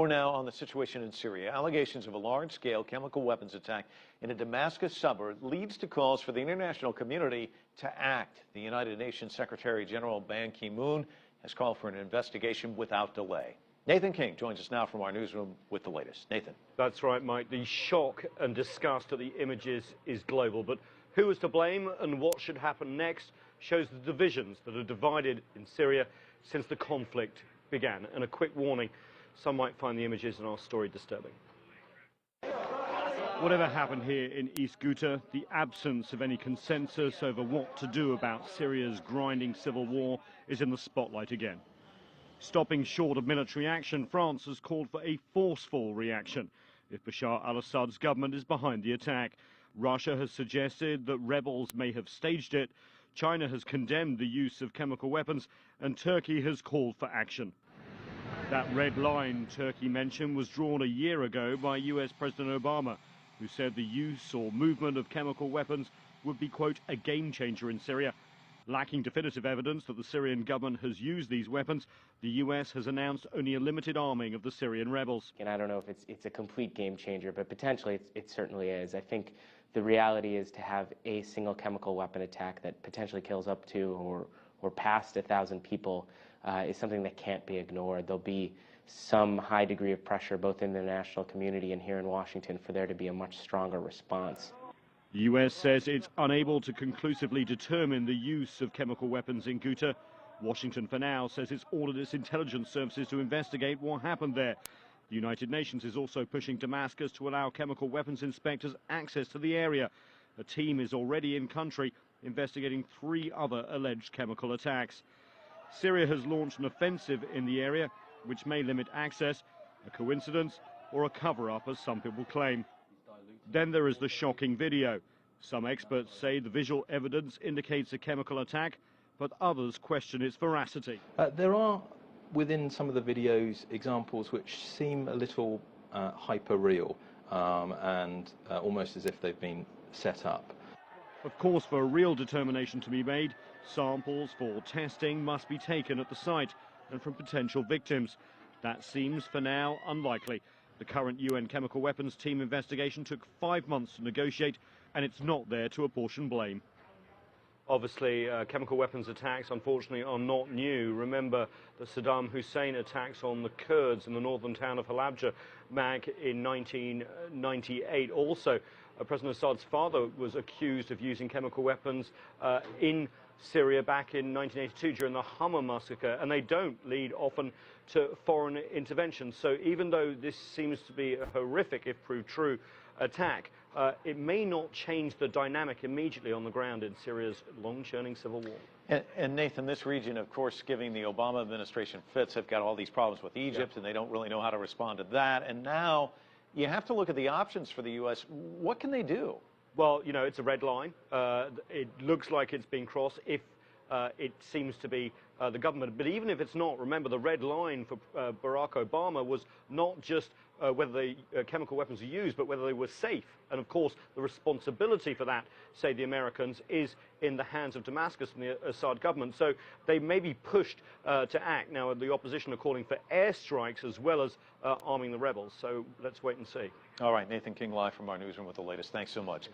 now on the situation in Syria. Allegations of a large-scale chemical weapons attack in a Damascus suburb leads to calls for the international community to act. The United Nations Secretary General Ban Ki-moon has called for an investigation without delay. Nathan King joins us now from our newsroom with the latest. Nathan. That's right, Mike. The shock and disgust at the images is global, but who is to blame and what should happen next shows the divisions that have divided in Syria since the conflict began. And a quick warning, some might find the images in our story disturbing. Whatever happened here in East Ghouta, the absence of any consensus over what to do about Syria's grinding civil war is in the spotlight again. Stopping short of military action, France has called for a forceful reaction if Bashar al-Assad's government is behind the attack. Russia has suggested that rebels may have staged it. China has condemned the use of chemical weapons, and Turkey has called for action. That red line Turkey mentioned was drawn a year ago by US President Obama, who said the use or movement of chemical weapons would be, quote, a game changer in Syria. Lacking definitive evidence that the Syrian government has used these weapons, the US has announced only a limited arming of the Syrian rebels. And I don't know if it's a complete game changer, but potentially it certainly is. I think the reality is to have a single chemical weapon attack that potentially kills up to or past 1,000 people is something that can't be ignored. There'll be some high degree of pressure both in the international community and here in Washington for there to be a much stronger response. The US says it's unable to conclusively determine the use of chemical weapons in Ghouta. Washington, for now, says it's ordered its intelligence services to investigate what happened there. The United Nations is also pushing Damascus to allow chemical weapons inspectors access to the area. A team is already in country investigating 3 other alleged chemical attacks. Syria has launched an offensive in the area, which may limit access, a coincidence or a cover-up, as some people claim. Then there is the shocking video. Some experts say the visual evidence indicates a chemical attack, but others question its veracity. There are, within some of the videos, examples which seem a little hyper-real and almost as if they've been set up. Of course, for a real determination to be made, samples for testing must be taken at the site and from potential victims. That seems, for now, unlikely. The current UN chemical weapons team investigation took 5 months to negotiate, and it's not there to apportion blame. Obviously, chemical weapons attacks, unfortunately, are not new. Remember the Saddam Hussein attacks on the Kurds in the northern town of Halabja back in 1998. Also, President Assad's father was accused of using chemical weapons in Syria back in 1982 during the Hama massacre, and they don't lead often to foreign intervention. So even though this seems to be a horrific, if proved true, attack, it may not change the dynamic immediately on the ground in Syria's long-churning civil war. And Nathan, this region, of course, giving the Obama administration fits, have got all these problems with Egypt, and they don't really know how to respond to that. And now you have to look at the options for the U.S. What can they do? Well, you know, it's a red line. It looks like it's been crossed if it seems to be the government. But even if it's not, remember the red line for Barack Obama was not just whether the chemical weapons are used, but whether they were safe. And of course, the responsibility for that, say the Americans, is in the hands of Damascus and the Assad government. So they may be pushed to act. Now, the opposition are calling for airstrikes as well as arming the rebels. So let's wait and see. All right, Nathan King live from our newsroom with the latest. Thanks so much.